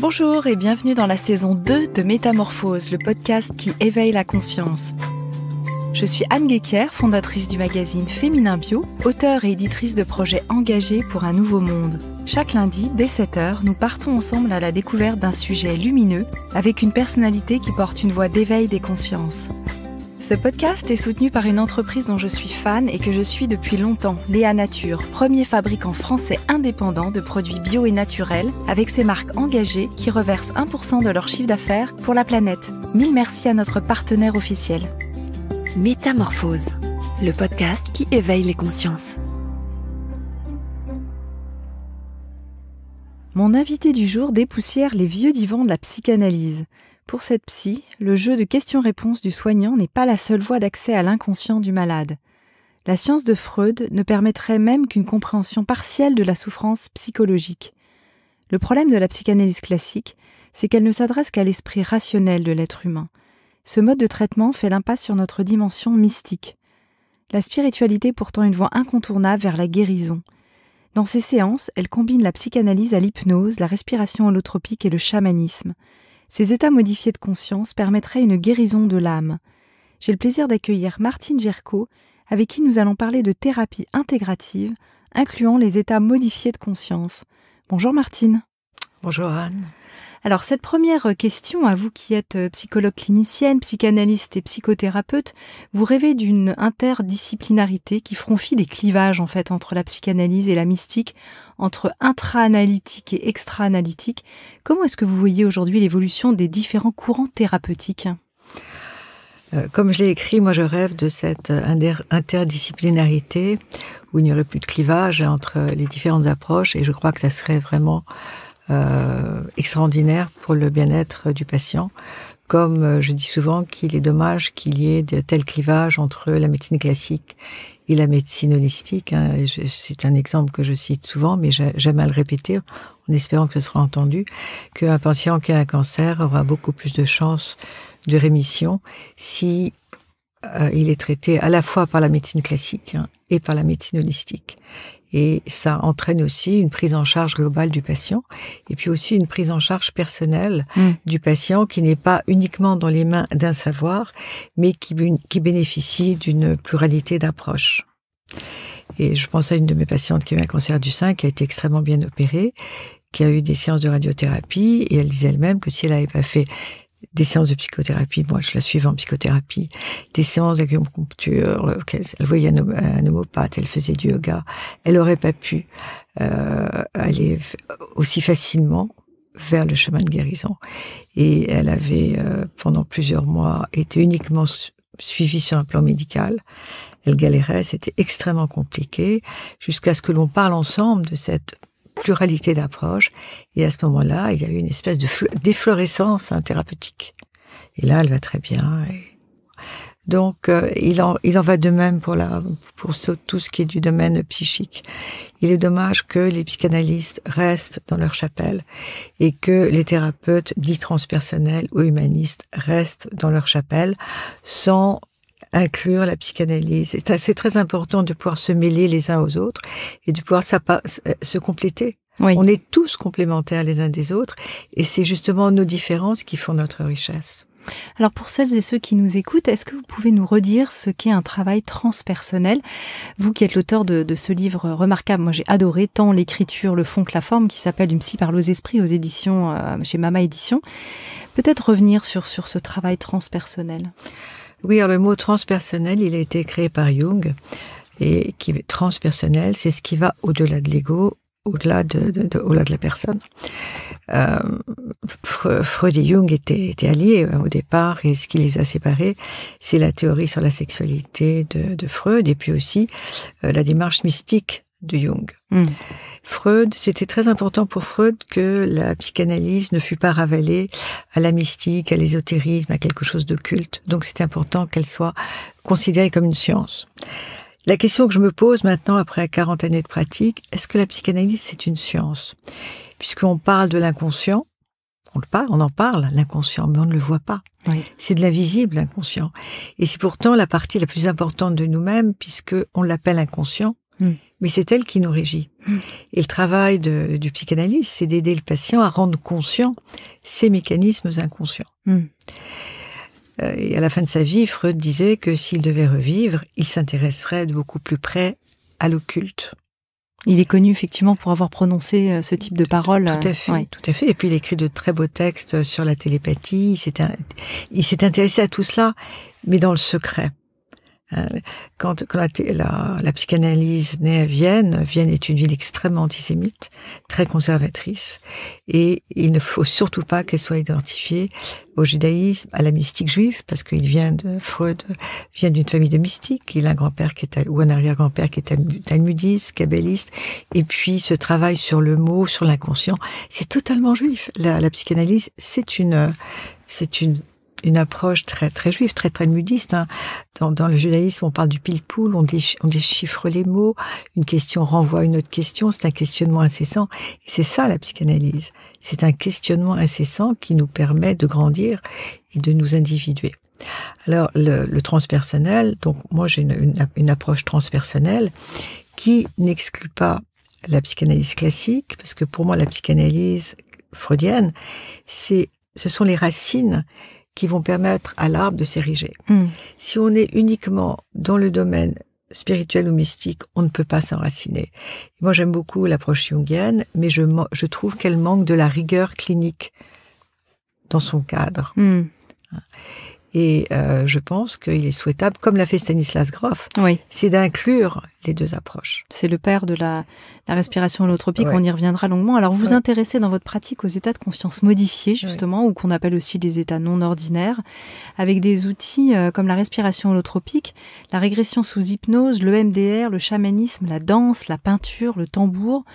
Bonjour et bienvenue dans la saison 2 de Métamorphose, le podcast qui éveille la conscience. Je suis Anne Guéquier, fondatrice du magazine Féminin Bio, auteure et éditrice de projets engagés pour un nouveau monde. Chaque lundi, dès 7h, nous partons ensemble à la découverte d'un sujet lumineux avec une personnalité qui porte une voix d'éveil des consciences. Ce podcast est soutenu par une entreprise dont je suis fan et que je suis depuis longtemps, Léa Nature, premier fabricant français indépendant de produits bio et naturels, avec ses marques engagées qui reversent 1% de leur chiffre d'affaires pour la planète. Mille merci à notre partenaire officiel. Métamorphose, le podcast qui éveille les consciences. Mon invité du jour dépoussière les vieux divans de la psychanalyse. Pour cette psy, le jeu de questions-réponses du soignant n'est pas la seule voie d'accès à l'inconscient du malade. La science de Freud ne permettrait même qu'une compréhension partielle de la souffrance psychologique. Le problème de la psychanalyse classique, c'est qu'elle ne s'adresse qu'à l'esprit rationnel de l'être humain. Ce mode de traitement fait l'impasse sur notre dimension mystique. La spiritualité est pourtant une voie incontournable vers la guérison. Dans ces séances, elle combine la psychanalyse à l'hypnose, la respiration holotropique et le chamanisme. Ces états modifiés de conscience permettraient une guérison de l'âme. J'ai le plaisir d'accueillir Martine Gerco, avec qui nous allons parler de thérapie intégrative, incluant les états modifiés de conscience. Bonjour Martine. Bonjour Anne. Alors cette première question, à vous qui êtes psychologue clinicienne, psychanalyste et psychothérapeute, vous rêvez d'une interdisciplinarité qui feront fi des clivages en fait entre la psychanalyse et la mystique, entre intra-analytique et extra-analytique. Comment est-ce que vous voyez aujourd'hui l'évolution des différents courants thérapeutiques ? Comme je l'ai écrit, moi je rêve de cette interdisciplinarité où il n'y aurait plus de clivage entre les différentes approches et je crois que ça serait vraiment extraordinaire pour le bien-être du patient. Comme je dis souvent qu'il est dommage qu'il y ait de tels clivages entre la médecine classique et la médecine holistique. C'est un exemple que je cite souvent, mais j'aime à le répéter en espérant que ce sera entendu, qu'un patient qui a un cancer aura beaucoup plus de chances de rémission si il est traité à la fois par la médecine classique et par la médecine holistique. Et ça entraîne aussi une prise en charge globale du patient et puis aussi une prise en charge personnelle du patient qui n'est pas uniquement dans les mains d'un savoir, mais qui bénéficie d'une pluralité d'approches. Et je pense à une de mes patientes qui a eu un cancer du sein, qui a été extrêmement bien opérée, qui a eu des séances de radiothérapie et elle disait elle-même que si elle n'avait pas fait des séances de psychothérapie, moi je la suivais en psychothérapie, des séances d'acupuncture, elle voyait un homméopathe, elle faisait du yoga, elle n'aurait pas pu aller aussi facilement vers le chemin de guérison. Et elle avait pendant plusieurs mois été uniquement suivie sur un plan médical. Elle galérait, c'était extrêmement compliqué, jusqu'à ce que l'on parle ensemble de cette pluralité d'approches, et à ce moment-là, il y a eu une espèce de d'efflorescence thérapeutique. Et là, elle va très bien. Donc, il en va de même pour tout ce qui est du domaine psychique. Il est dommage que les psychanalystes restent dans leur chapelle et que les thérapeutes dits transpersonnels ou humanistes restent dans leur chapelle sans inclure la psychanalyse. C'est très important de pouvoir se mêler les uns aux autres et de pouvoir se compléter. Oui. On est tous complémentaires les uns des autres et c'est justement nos différences qui font notre richesse. Alors pour celles et ceux qui nous écoutent, est-ce que vous pouvez nous redire ce qu'est un travail transpersonnel ? Vous qui êtes l'auteur de ce livre remarquable, moi j'ai adoré tant l'écriture, le fond que la forme, qui s'appelle Une psy parle aux esprits aux éditions, chez Mama Édition. Peut-être revenir sur ce travail transpersonnel. Oui, alors le mot transpersonnel, il a été créé par Jung, et qui est transpersonnel, c'est ce qui va au-delà de l'ego, au-delà de la personne. Freud et Jung étaient alliés au départ, et ce qui les a séparés, c'est la théorie sur la sexualité de Freud, et puis aussi la démarche mystique de Jung. Freud, c'était très important pour Freud que la psychanalyse ne fût pas ravalée à la mystique, à l'ésotérisme, à quelque chose d'occulte. Donc c'est important qu'elle soit considérée comme une science. La question que je me pose maintenant, après 40 années de pratique, est-ce que la psychanalyse c'est une science ? Puisqu'on parle de l'inconscient, on en parle, l'inconscient, mais on ne le voit pas. Oui. C'est de l'invisible, l'inconscient. Et c'est pourtant la partie la plus importante de nous-mêmes, puisqu'on l'appelle inconscient, mais c'est elle qui nous régit. Et le travail du psychanalyste, c'est d'aider le patient à rendre conscient ces mécanismes inconscients. Et à la fin de sa vie, Freud disait que s'il devait revivre, il s'intéresserait de beaucoup plus près à l'occulte. Il est connu effectivement pour avoir prononcé ce type de paroles. Tout à fait, tout à fait. Et puis il écrit de très beaux textes sur la télépathie. Il s'est intéressé à tout cela, mais dans le secret. Quand la psychanalyse naît à Vienne, Vienne est une ville extrêmement antisémite, très conservatrice, et il ne faut surtout pas qu'elle soit identifiée au judaïsme, à la mystique juive, parce qu'il Freud vient d'une famille de mystiques. Il a un grand-père ou un arrière-grand-père qui est talmudiste, kabbaliste, et puis ce travail sur le mot, sur l'inconscient, c'est totalement juif. La psychanalyse, c'est une approche très très juive, très talmudiste. Dans le judaïsme, on parle du pile-poule, on déchiffre les mots, une question renvoie à une autre question, c'est un questionnement incessant. Et c'est ça la psychanalyse. C'est un questionnement incessant qui nous permet de grandir et de nous individuer. Alors le transpersonnel, donc moi j'ai une approche transpersonnelle qui n'exclut pas la psychanalyse classique, parce que pour moi la psychanalyse freudienne, ce sont les racines qui vont permettre à l'arbre de s'ériger. Si on est uniquement dans le domaine spirituel ou mystique, on ne peut pas s'enraciner. Moi, j'aime beaucoup l'approche jungienne, mais je trouve qu'elle manque de la rigueur clinique dans son cadre. Et je pense qu'il est souhaitable, comme l'a fait Stanislas Grof, c'est d'inclure les deux approches. C'est le père de la respiration holotropique, on y reviendra longuement. Alors, vous vous intéressez dans votre pratique aux états de conscience modifiés, justement, ou qu'on appelle aussi les états non ordinaires, avec des outils comme la respiration holotropique, la régression sous hypnose, le MDR, le chamanisme, la danse, la peinture, le tambour,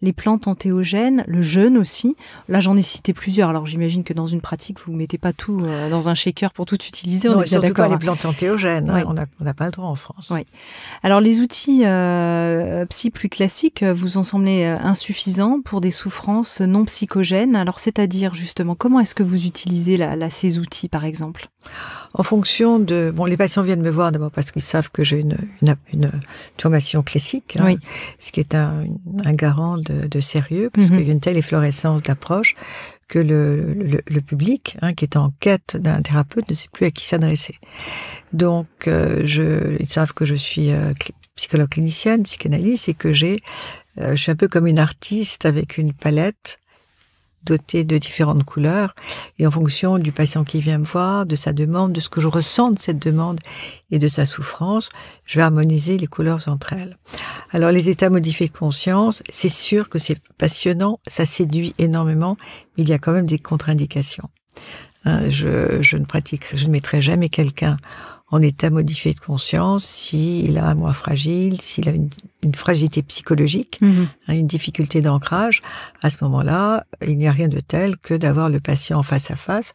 les plantes entéogènes, le jeûne aussi. Là, j'en ai cité plusieurs. Alors, j'imagine que dans une pratique, vous ne mettez pas tout dans un shaker pour tout utiliser. Non, surtout pas les plantes entéogènes. On n'a pas le droit en France. Alors, les outils psy plus classiques vous ont semblé insuffisants pour des souffrances non psychogènes. Alors, c'est-à-dire, justement, comment est-ce que vous utilisez ces outils, par exemple ? En fonction de... Bon, les patients viennent me voir d'abord parce qu'ils savent que j'ai une formation classique, ce qui est un garant de sérieux, parce qu'il y a une telle efflorescence d'approche que le public, qui est en quête d'un thérapeute, ne sait plus à qui s'adresser. Donc, ils savent que je suis psychologue clinicienne, psychanalyste, et que je suis un peu comme une artiste avec une palette dotée de différentes couleurs, et en fonction du patient qui vient me voir, de sa demande, de ce que je ressens de cette demande et de sa souffrance, je vais harmoniser les couleurs entre elles. Alors les états modifiés de conscience, c'est sûr que c'est passionnant, ça séduit énormément, mais il y a quand même des contre-indications. Je ne mettrai jamais quelqu'un en état modifié de conscience s'il a un moi fragile, s'il a une fragilité psychologique, une difficulté d'ancrage. À ce moment-là, il n'y a rien de tel que d'avoir le patient face à face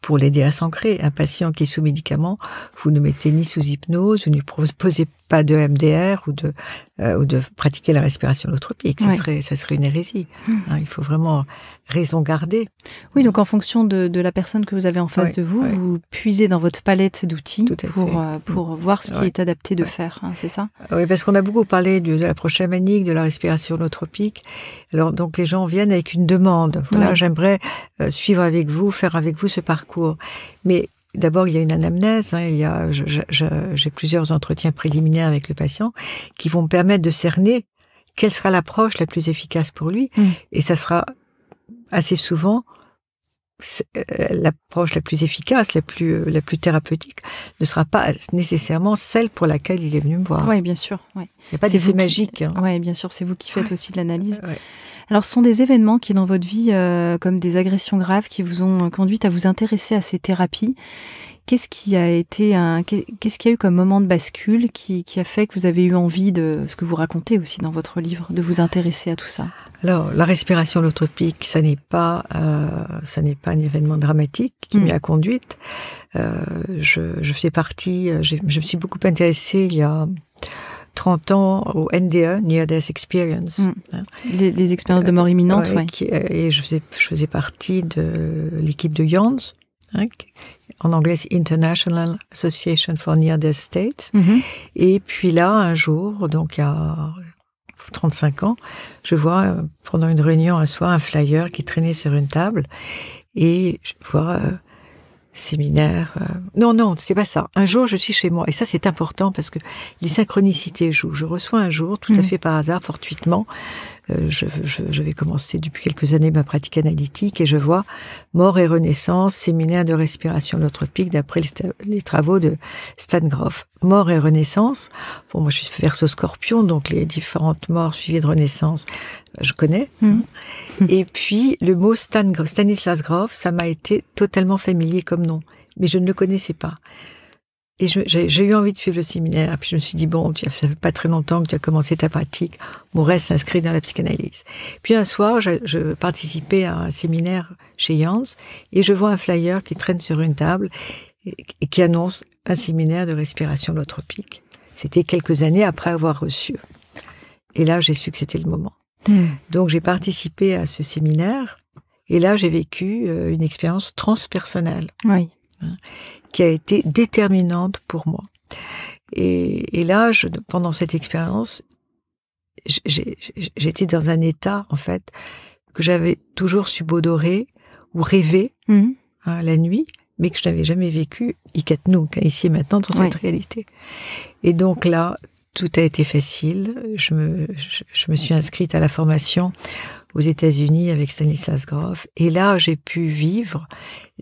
pour l'aider à s'ancrer. Un patient qui est sous médicament, vous ne mettez ni sous hypnose, vous ne lui proposez pas de MDR ou de pratiquer la respiration holotropique. Ça serait une hérésie. Il faut vraiment raison garder. Oui, donc en fonction de la personne que vous avez en face de vous, vous puisez dans votre palette d'outils pour voir ce qui est adapté de faire, c'est ça ? Oui, parce qu'on a beaucoup parlé de l'approche chamanique, de la respiration holotropique. Alors, donc les gens viennent avec une demande. Voilà, j'aimerais suivre avec vous, faire avec vous ce parcours. Mais d'abord, il y a une anamnèse. J'ai plusieurs entretiens préliminaires avec le patient qui vont me permettre de cerner quelle sera l'approche la plus efficace pour lui. Et ça sera assez souvent l'approche la plus efficace, la plus thérapeutique, ne sera pas nécessairement celle pour laquelle il est venu me voir. Oui, bien sûr. Il n'y a pas d'effet magique. Oui, bien sûr, c'est vous qui faites aussi de l'analyse. Alors, ce sont des événements qui, dans votre vie, comme des agressions graves, qui vous ont conduite à vous intéresser à ces thérapies. Qu'est-ce qui a eu comme moment de bascule qui a fait que vous avez eu envie de, ce que vous racontez aussi dans votre livre, de vous intéresser à tout ça? Alors, la respiration holotropique, ça n'est pas un événement dramatique qui m'y a conduite. Je faisais partie, je me suis beaucoup intéressée il y a 30 ans au NDE, Near Death Experience. Les expériences de mort imminente, et je faisais partie de l'équipe de Jans, en anglais c'est International Association for Near Death States. Et puis là, un jour, donc il y a 35 ans, je vois pendant une réunion un soir un flyer qui traînait sur une table et je vois séminaire. Non, c'est pas ça. Un jour, je suis chez moi et ça c'est important parce que les synchronicités jouent. Je reçois un jour, tout à fait par hasard, fortuitement, je vais commencer depuis quelques années ma pratique analytique et je vois Mort et Renaissance, séminaire de respiration holotropique d'après les travaux de Stan Grof. Mort et Renaissance, bon, moi je suis Verseau Scorpion, donc les différentes morts suivies de Renaissance, je connais. Et puis le mot Stanislas Grof, ça m'a été totalement familier comme nom, mais je ne le connaissais pas. Et j'ai eu envie de suivre le séminaire. Puis je me suis dit, bon, ça fait pas très longtemps que tu as commencé ta pratique. Mon reste s'inscrit dans la psychanalyse. Puis un soir, je participais à un séminaire chez Jans et je vois un flyer qui traîne sur une table et qui annonce un séminaire de respiration holotropique. C'était quelques années après avoir reçu. Et là, j'ai su que c'était le moment. Donc, j'ai participé à ce séminaire et là, j'ai vécu une expérience transpersonnelle. Oui. Qui a été déterminante pour moi. Et là, pendant cette expérience, j'étais dans un état, en fait, que j'avais toujours subodorer ou rêvé la nuit, mais que je n'avais jamais vécu ici et maintenant, dans cette réalité. Et donc là, tout a été facile. Je me suis inscrite à la formation aux États-Unis avec Stanislas Grof. Et là, j'ai pu vivre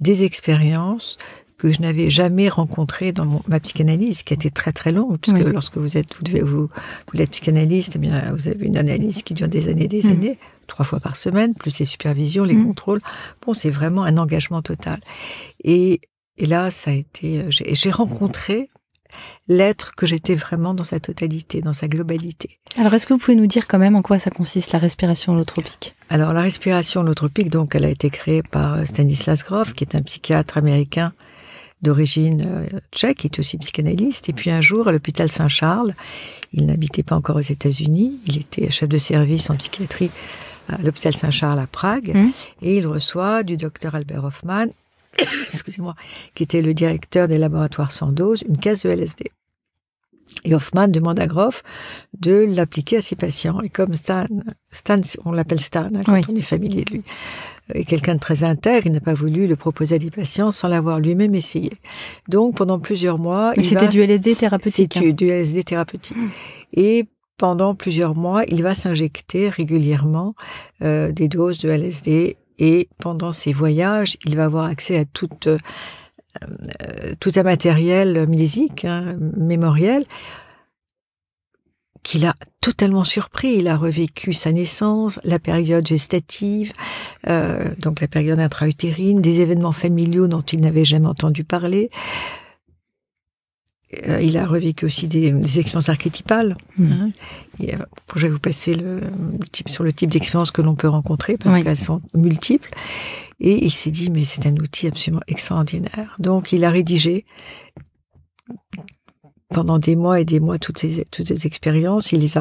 des expériences que je n'avais jamais rencontrées dans ma psychanalyse, qui a été très très longue, puisque lorsque vous êtes psychanalyste, eh bien, vous avez une analyse qui dure des années, 3 fois par semaine, plus les supervisions, les contrôles. Bon, c'est vraiment un engagement total. Et là, ça a été, j'ai rencontré l'être que j'étais vraiment dans sa totalité, dans sa globalité. Alors, est-ce que vous pouvez nous dire quand même en quoi ça consiste, la respiration holotropique ? Alors, la respiration holotropique, donc, elle a été créée par Stanislas Grof, qui est un psychiatre américain d'origine tchèque, qui est aussi psychanalyste. Et puis un jour, à l'hôpital Saint-Charles, il n'habitait pas encore aux États-Unis, il était chef de service en psychiatrie à l'hôpital Saint-Charles à Prague, et il reçoit du docteur Albert Hofmann, excusez-moi, qui était le directeur des laboratoires Sandoz, une caisse de LSD. Et Hofmann demande à Grof de l'appliquer à ses patients. Et comme Stan, on l'appelle Stan, quand on est familier de lui, est quelqu'un de très intègre, il n'a pas voulu le proposer à des patients sans l'avoir lui-même essayé. Donc, pendant plusieurs mois... C'était du LSD thérapeutique. C'était du LSD thérapeutique. Et pendant plusieurs mois, il va s'injecter régulièrement des doses de LSD. Et pendant ses voyages, il va avoir accès à tout un matériel mnésique, mémoriel, qu'il a totalement surpris. Il a revécu sa naissance, la période gestative, donc la période intra-utérine, des événements familiaux dont il n'avait jamais entendu parler. Il a revécu aussi des expériences archétypales. Je vais vous passer sur le type d'expériences que l'on peut rencontrer, parce qu'elles sont multiples. Et il s'est dit, mais c'est un outil absolument extraordinaire. Donc, il a rédigé pendant des mois et des mois toutes ces expériences. Il les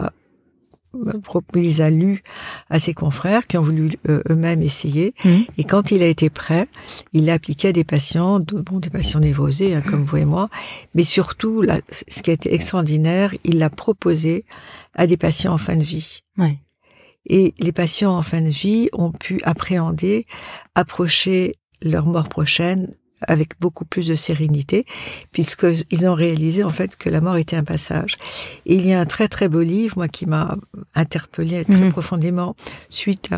a lues à ses confrères qui ont voulu eux-mêmes essayer. Et quand il a été prêt, il l'a appliqué à des patients, des patients névrosés, comme vous et moi. Mais surtout, là, ce qui a été extraordinaire, il l'a proposé à des patients en fin de vie. Et les patients en fin de vie ont pu approcher leur mort prochaine avec beaucoup plus de sérénité, puisqu'ils ont réalisé en fait que la mort était un passage. Et il y a un très très beau livre, moi, qui m'a interpellée très profondément suite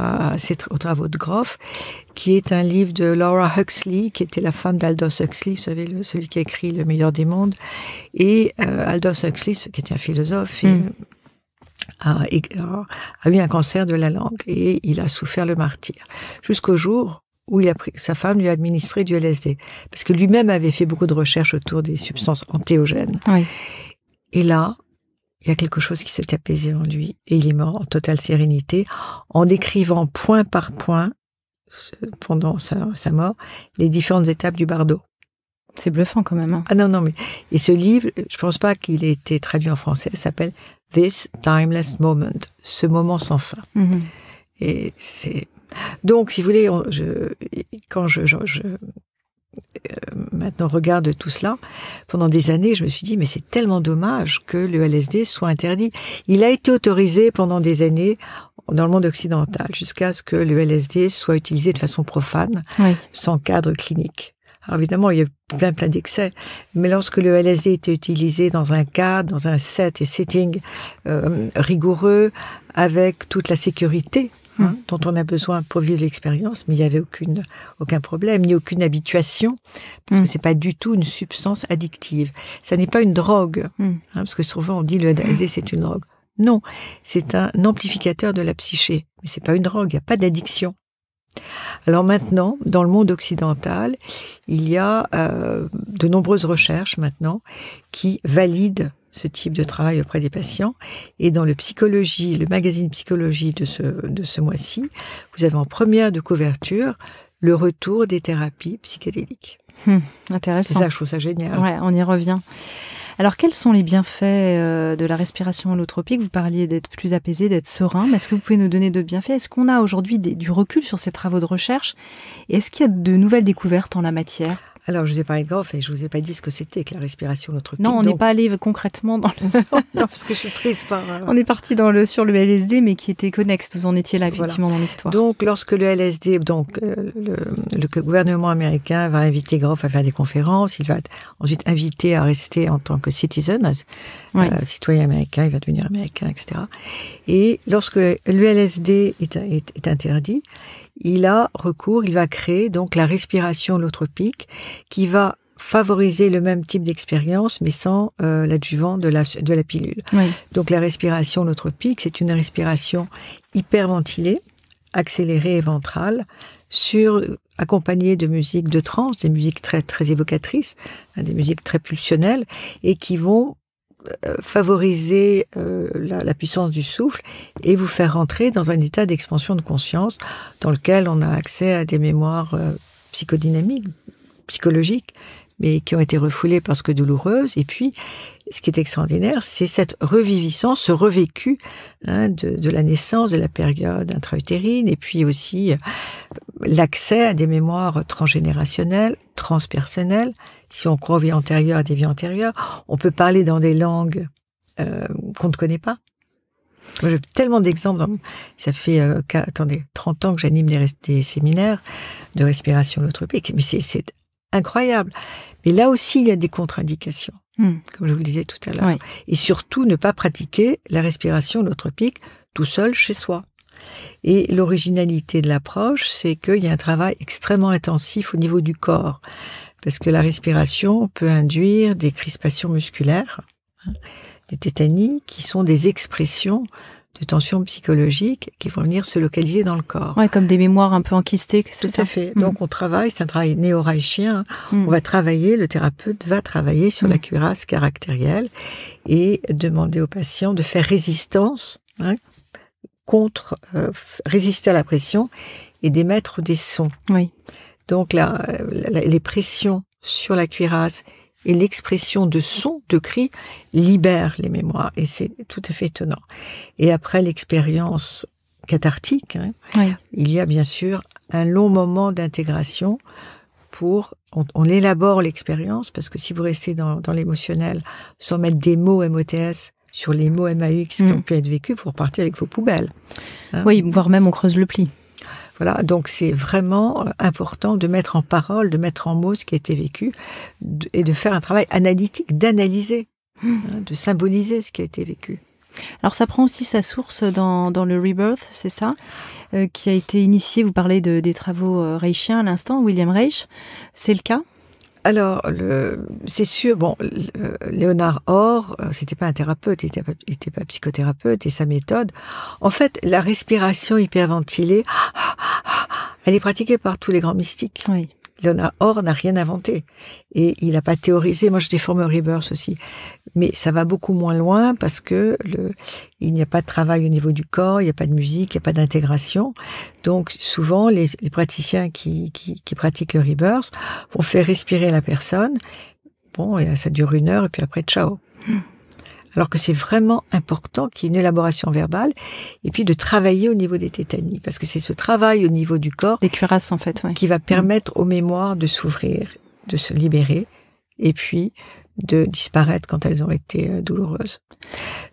aux travaux de Grof, qui est un livre de Laura Huxley, qui était la femme d'Aldous Huxley, vous savez, celui qui a écrit Le meilleur des mondes. Et Aldous Huxley, qui était un philosophe, a eu un cancer de la langue et il a souffert le martyre. Jusqu'au jour où sa femme lui a administré du LSD. Parce que lui-même avait fait beaucoup de recherches autour des substances antéogènes. Et là, il y a quelque chose qui s'est apaisé en lui. Et il est mort en totale sérénité, en décrivant point par point, pendant sa mort, les différentes étapes du bardo. C'est bluffant quand même. Ah non, mais... Et ce livre, je pense pas qu'il ait été traduit en français, ça s'appelle « This Timeless Moment », ce moment sans fin. Et c'est... Donc, si vous voulez, quand maintenant regarde tout cela, pendant des années, je me suis dit, mais c'est tellement dommage que le LSD soit interdit. Il a été autorisé pendant des années dans le monde occidental, jusqu'à ce que le LSD soit utilisé de façon profane, sans cadre clinique. Alors évidemment, il y a plein d'excès, mais lorsque le LSD était utilisé dans un cadre, dans un setting rigoureux, avec toute la sécurité dont on a besoin pour vivre l'expérience, mais il n'y avait aucun problème, ni aucune habituation, parce que c'est pas du tout une substance addictive. Ça n'est pas une drogue, parce que souvent on dit le LSD c'est une drogue. Non, c'est un amplificateur de la psyché, mais c'est pas une drogue, il n'y a pas d'addiction. Alors maintenant, dans le monde occidental, il y a de nombreuses recherches maintenant qui valident ce type de travail auprès des patients. Et dans le magazine Psychologie de ce mois-ci, vous avez en première de couverture le retour des thérapies psychédéliques. Intéressant. Et ça, je trouve ça génial. Ouais, on y revient. Alors, quels sont les bienfaits de la respiration holotropique? Vous parliez d'être plus apaisé, d'être serein. Mais est-ce que vous pouvez nous donner d'autres bienfaits? Est-ce qu'on a aujourd'hui du recul sur ces travaux de recherche? Et est-ce qu'il y a de nouvelles découvertes en la matière? Alors, je vous ai parlé de Grof et je vous ai pas dit ce que c'était que la respiration holotropique. Non, on n'est pas allé concrètement dans le... Non, parce que je suis prise par... On est parti sur le LSD, mais qui était connexe. Vous en étiez là, effectivement, dans l'histoire. Donc, lorsque le LSD... le gouvernement américain va inviter Grof à faire des conférences, il va être ensuite invité à rester en tant que citizen, citoyen américain, il va devenir américain, etc. Et lorsque le LSD est interdit, il va créer donc la respiration holotropique qui va favoriser le même type d'expérience mais sans l'adjuvant de la pilule. Donc la respiration holotropique, c'est une respiration hyperventilée, accélérée et ventrale, accompagnée de musiques de trance, des musiques très très évocatrices, des musiques très pulsionnelles et qui vont favoriser la puissance du souffle et vous faire rentrer dans un état d'expansion de conscience dans lequel on a accès à des mémoires psychodynamiques, psychologiques, mais qui ont été refoulées parce que douloureuses. Et puis, ce qui est extraordinaire, c'est cette reviviscence, ce revécu de la naissance, de la période intra-utérine, et puis aussi l'accès à des mémoires transgénérationnelles, transpersonnelles. Si on croit aux vies antérieures, à des vies antérieures, on peut parler dans des langues qu'on ne connaît pas. Moi, j'ai tellement d'exemples. Ça fait 30 ans que j'anime des séminaires de respiration holotropique, mais c'est incroyable. Mais là aussi, il y a des contre-indications, comme je vous le disais tout à l'heure. Oui. Et surtout, ne pas pratiquer la respiration holotropique tout seul chez soi. Et l'originalité de l'approche, c'est qu'il y a un travail extrêmement intensif au niveau du corps. Parce que la respiration peut induire des crispations musculaires, des tétanies, qui sont des expressions de tensions psychologiques qui vont venir se localiser dans le corps. Ouais, comme des mémoires un peu enquistées, c'est ça? Tout à fait. Donc on travaille, c'est un travail néo-reichien. On va travailler, le thérapeute va travailler sur la cuirasse caractérielle et demander aux patients de faire résistance résister à la pression et d'émettre des sons. Oui. Donc les pressions sur la cuirasse et l'expression de sons, de cris, libèrent les mémoires. Et c'est tout à fait étonnant. Et après l'expérience cathartique, il y a bien sûr un long moment d'intégration on élabore l'expérience, parce que si vous restez dans l'émotionnel, sans mettre des mots MOTS sur les mots MAX qui ont pu être vécus, vous repartez avec vos poubelles. Oui, voire même on creuse le pli. Voilà, donc c'est vraiment important de mettre en parole, de mettre en mots ce qui a été vécu et de faire un travail analytique, d'analyser, de symboliser ce qui a été vécu. Alors ça prend aussi sa source dans le Rebirth, c'est ça, qui a été initié, vous parlez des travaux reichiens à l'instant, William Reich, c'est le cas? Alors, c'est sûr, Léonard Orr, c'était pas un thérapeute, il était pas psychothérapeute, et sa méthode, en fait, la respiration hyperventilée, elle est pratiquée par tous les grands mystiques. Oui. Léonard Orr n'a rien inventé. Et il n'a pas théorisé. Moi, je déforme Rebirth aussi. Mais ça va beaucoup moins loin parce que il n'y a pas de travail au niveau du corps, il n'y a pas de musique, il n'y a pas d'intégration. Donc, souvent, les praticiens qui pratiquent le Rebirth vont faire respirer la personne. Bon, et ça dure 1 heure et puis après, ciao. Alors que c'est vraiment important qu'il y ait une élaboration verbale et puis de travailler au niveau des tétanies. Parce que c'est ce travail au niveau du corps... Des cuirasses, en fait, oui. Qui va permettre aux mémoires de s'ouvrir. de se libérer, et puis de disparaître quand elles ont été douloureuses.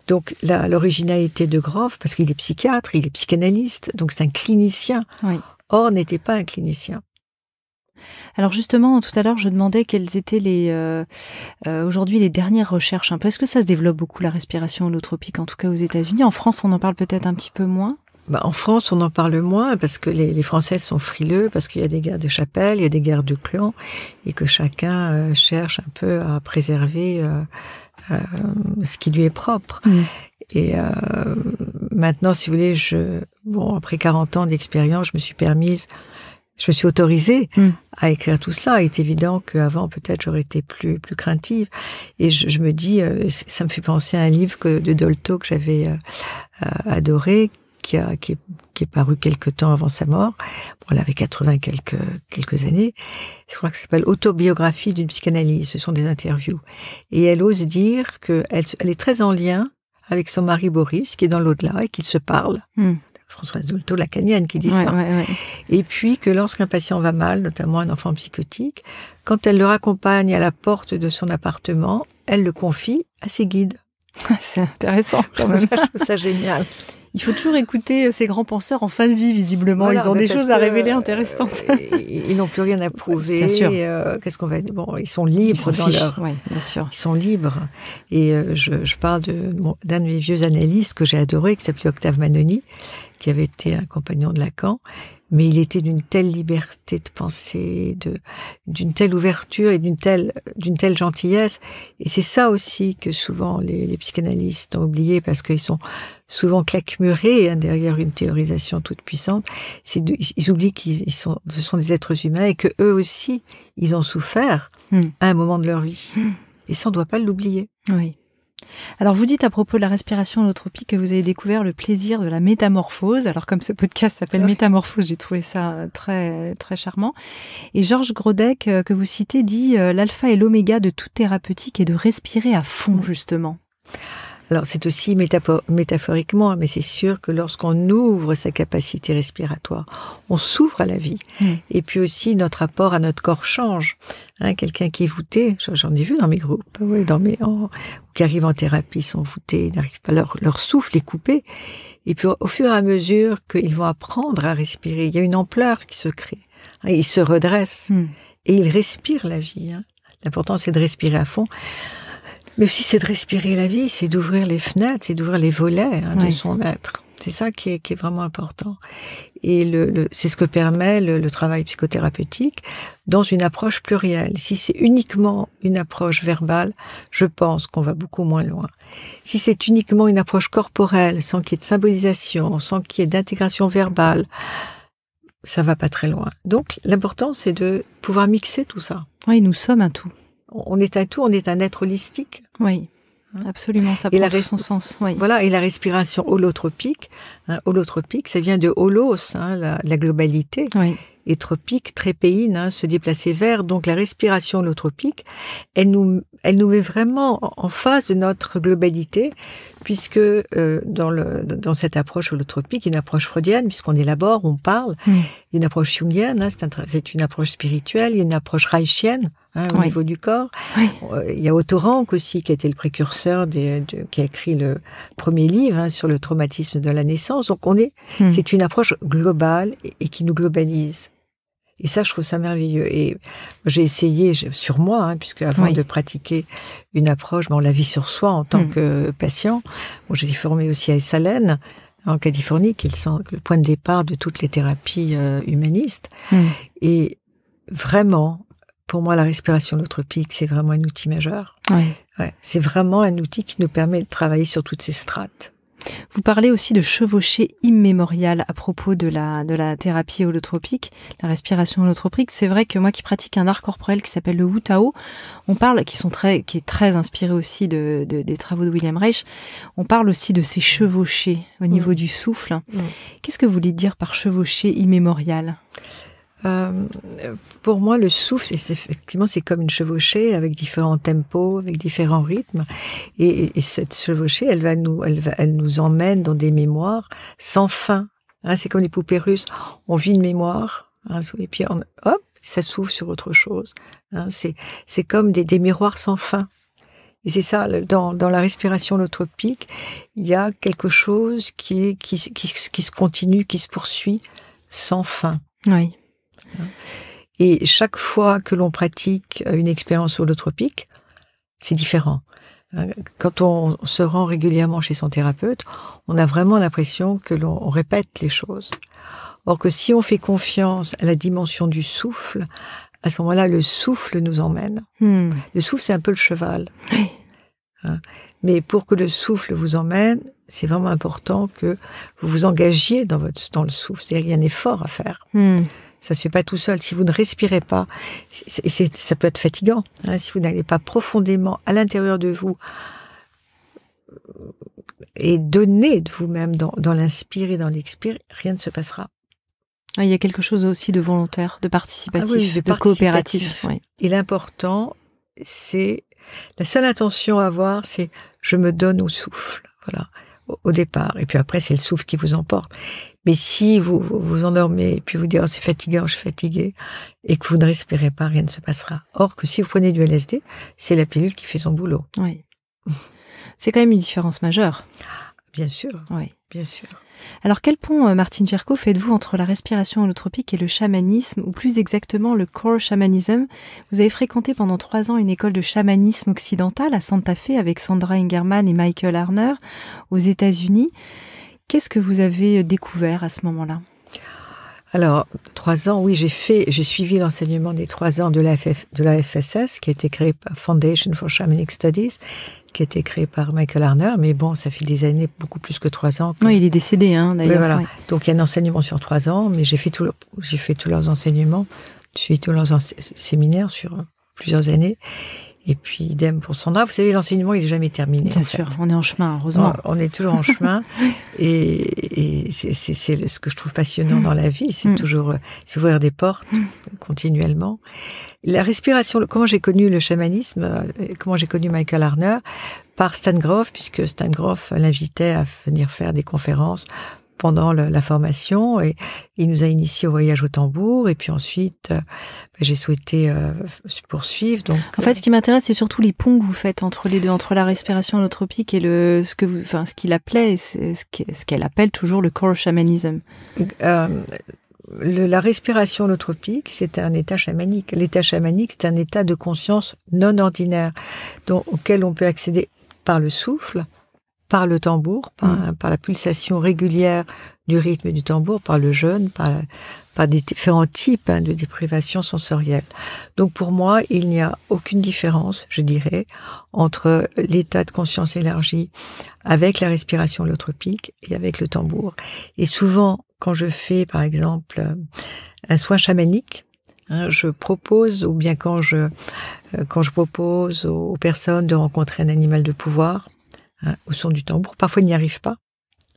Donc l'originalité de Grof, parce qu'il est psychiatre, il est psychanalyste, donc c'est un clinicien. Oui. Or, n'était pas un clinicien. Alors justement, tout à l'heure, je demandais quelles étaient aujourd'hui les dernières recherches un peu. Est-ce que ça se développe beaucoup, la respiration holotropique, en tout cas aux États-Unis? En France, on en parle peut-être un petit peu moins. En France, on en parle moins parce que les Français sont frileux, parce qu'il y a des guerres de chapelle, il y a des guerres de clans, et que chacun cherche un peu à préserver ce qui lui est propre. Et maintenant, si vous voulez, après 40 ans d'expérience, je me suis autorisée à écrire tout cela. Il est évident qu'avant, peut-être, j'aurais été plus craintive. Et je me dis, ça me fait penser à un livre de Dolto que j'avais adoré, qui est paru quelque temps avant sa mort. Bon, elle avait 80 quelques années. Je crois que ça s'appelle Autobiographie d'une psychanalyse. Ce sont des interviews. Et elle ose dire qu'elle est très en lien avec son mari Boris, qui est dans l'au-delà, et qu'ils se parlent. Françoise Dolto, lacanienne, qui dit ça. Ouais. Et puis que lorsqu'un patient va mal, notamment un enfant psychotique, quand elle le raccompagne à la porte de son appartement, elle le confie à ses guides. C'est intéressant quand même. Je trouve ça génial. Il faut toujours écouter ces grands penseurs en fin de vie, visiblement. Voilà, ils ont des choses à révéler intéressantes. Ils n'ont plus rien à prouver. Bien sûr. Qu'est-ce qu'on va dire? Bon, ils sont libres dans leur... Oui, bien sûr. Ils sont libres. Et je parle d'un de mes vieux analystes que j'ai adoré, qui s'appelait Octave Manoni, qui avait été un compagnon de Lacan. Mais il était d'une telle liberté de penser, d'une telle ouverture et d'une telle gentillesse. Et c'est ça aussi que souvent les psychanalystes ont oublié, parce qu'ils sont souvent claquemurés derrière une théorisation toute puissante. Ils oublient ce sont des êtres humains, et que eux aussi, ils ont souffert à un moment de leur vie. Et ça, on ne doit pas l'oublier. Oui. Alors, vous dites à propos de la respiration holotropique que vous avez découvert le plaisir de la métamorphose. Alors, comme ce podcast s'appelle Métamorphose, j'ai trouvé ça très, très charmant. Et Georges Grodek, que vous citez, dit l'alpha et l'oméga de toute thérapeutique est de respirer à fond, justement. Alors, c'est aussi métaphoriquement, mais c'est sûr que lorsqu'on ouvre sa capacité respiratoire, on s'ouvre à la vie. Et puis aussi, notre rapport à notre corps change. Quelqu'un qui est voûté, j'en ai vu dans mes groupes, qui arrivent en thérapie, sont voûtés, ils n'arrivent pas, leur souffle est coupé. Et puis, au fur et à mesure qu'ils vont apprendre à respirer, il y a une ampleur qui se crée. Ils se redressent et ils respirent la vie. L'important, c'est de respirer à fond. Mais aussi, c'est de respirer la vie, c'est d'ouvrir les fenêtres, c'est d'ouvrir les volets de son être. C'est ça qui est vraiment important. Et c'est ce que permet le travail psychothérapeutique dans une approche plurielle. Si c'est uniquement une approche verbale, je pense qu'on va beaucoup moins loin. Si c'est uniquement une approche corporelle, sans qu'il y ait de symbolisation, sans qu'il y ait d'intégration verbale, ça va pas très loin. Donc, l'important, c'est de pouvoir mixer tout ça. Oui, nous sommes un tout. On est un tout, on est un être holistique. Oui, absolument, ça prend tout son sens. Oui. Voilà, et la respiration holotropique, holotropique, ça vient de holos, la globalité, et tropique, trépéine, se déplacer vers. Donc la respiration holotropique, elle nous met vraiment en face de notre globalité, puisque dans cette approche holotropique, une approche freudienne, puisqu'on élabore, on parle, une approche jungienne, c'est une approche spirituelle, il y a une approche reichienne, au niveau du corps. Il y a Otto Rank aussi, qui a été le précurseur qui a écrit le premier livre sur le traumatisme de la naissance. Donc c'est une approche globale et qui nous globalise. Et ça, je trouve ça merveilleux. Et j'ai essayé sur moi, puisque avant de pratiquer une approche, on la vit sur soi en tant que patient. Bon, j'ai été formée aussi à Esalen, en Californie, qui est le point de départ de toutes les thérapies humanistes. Et vraiment, pour moi, la respiration holotropique, c'est vraiment un outil majeur. C'est vraiment un outil qui nous permet de travailler sur toutes ces strates. Vous parlez aussi de chevauchée immémoriale à propos de la thérapie holotropique, la respiration holotropique. C'est vrai que moi qui pratique un art corporel qui s'appelle le Wu Tao, on parle, qui est très inspiré aussi des travaux de William Reich, on parle aussi de ces chevauchées au niveau du souffle. Qu'est-ce que vous voulez dire par chevauchée immémoriale ? Pour moi, le souffle, effectivement, c'est comme une chevauchée avec différents tempos, avec différents rythmes. Et cette chevauchée, elle nous emmène dans des mémoires sans fin. C'est comme les poupées russes. On vit une mémoire, et puis ça s'ouvre sur autre chose. Hein, c'est comme des miroirs sans fin. Et c'est ça, dans la respiration holotropique, il y a quelque chose qui se continue, qui se poursuit sans fin. Oui. Et chaque fois que l'on pratique une expérience holotropique, c'est différent. Quand on se rend régulièrement chez son thérapeute, on a vraiment l'impression que l'on répète les choses. Or que si on fait confiance à la dimension du souffle, à ce moment-là, le souffle nous emmène. Le souffle, c'est un peu le cheval. Oui. Mais pour que le souffle vous emmène, c'est vraiment important que vous vous engagiez dans le souffle. C'est-à-dire qu'il y a un effort à faire. Ça ne se fait pas tout seul. Si vous ne respirez pas, ça peut être fatigant. Hein, si vous n'allez pas profondément à l'intérieur de vous et donner de vous-même dans l'inspire et dans l'expire, rien ne se passera. Il y a quelque chose aussi de volontaire, de participatif, de coopératif. Oui. Et l'important, c'est la seule intention à avoir, c'est je me donne au souffle. Voilà, au départ. Et puis après, c'est le souffle qui vous emporte. Mais si vous vous endormez et puis vous dites oh, c'est fatigant, je suis fatigué, et que vous ne respirez pas, rien ne se passera. Or que si vous prenez du LSD, c'est la pilule qui fait son boulot. Oui. C'est quand même une différence majeure. Bien sûr. Oui. Bien sûr. Alors, quel pont, Martine Jerko, faites-vous entre la respiration holotropique et le chamanisme, ou plus exactement le core shamanism? Vous avez fréquenté pendant 3 ans une école de chamanisme occidental à Santa Fe avec Sandra Ingerman et Michael Harner aux États-Unis. Qu'est-ce que vous avez découvert à ce moment-là? Alors, 3 ans, oui, j'ai suivi l'enseignement des 3 ans de la FSS, qui a été créée par Foundation for Shamanic Studies, qui a été créée par Michael Harner, mais bon, ça fait des années, beaucoup plus que 3 ans. Oui, il est décédé, d'ailleurs. Oui, voilà. Oui. Donc, il y a un enseignement sur 3 ans, mais j'ai fait tous leurs enseignements, j'ai suivi tous leurs séminaires sur plusieurs années. Et puis, idem pour Sandra. Vous savez, l'enseignement, il n'est jamais terminé. Bien sûr, on est en chemin, heureusement. On est toujours en chemin. Et c'est ce que je trouve passionnant dans la vie, c'est toujours s'ouvrir des portes continuellement. La respiration, comment j'ai connu le chamanisme, comment j'ai connu Michael Harner, par Stan Grof, puisque Stan Grof l'invitait à venir faire des conférences pendant la formation, et il nous a initiés au voyage au tambour, et puis ensuite j'ai souhaité poursuivre. Donc en fait, ce qui m'intéresse, c'est surtout les ponts que vous faites entre les deux, entre la respiration holotropique et ce qu'il appelait, ce qu'elle appelle toujours le core shamanism. La respiration holotropique, c'est un état chamanique. L'état chamanique, c'est un état de conscience non ordinaire, auquel on peut accéder par le souffle, par le tambour, par la pulsation régulière du rythme du tambour, par le jeûne, par des différents types de déprivation sensorielle. Donc pour moi, il n'y a aucune différence, je dirais, entre l'état de conscience élargi avec la respiration holotropique et avec le tambour. Et souvent, quand je fais, par exemple, un soin chamanique, je propose, ou bien quand je propose aux personnes de rencontrer un animal de pouvoir, au son du tambour. Parfois, ils n'y arrivent pas.